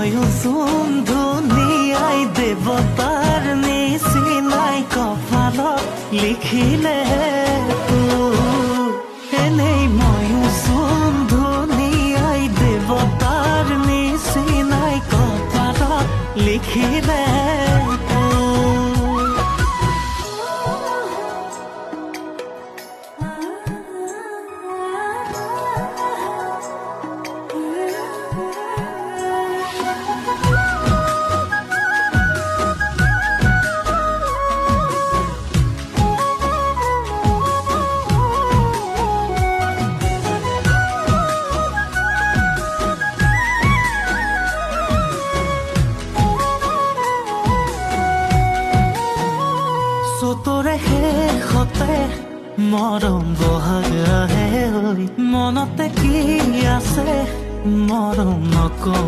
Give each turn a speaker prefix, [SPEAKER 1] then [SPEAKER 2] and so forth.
[SPEAKER 1] ময়ো যোন ধুনীয়াই দেৱতাৰ নিচিনাই কপালত লিখিলে এনেই ময়ো যোন ধুনীয়াই দেৱতাৰ নিচিনাই কপালত লিখিলে চতৰে শেষতে মৰম বহাগ আহে মনতে কি আছে মৰম নকওঁ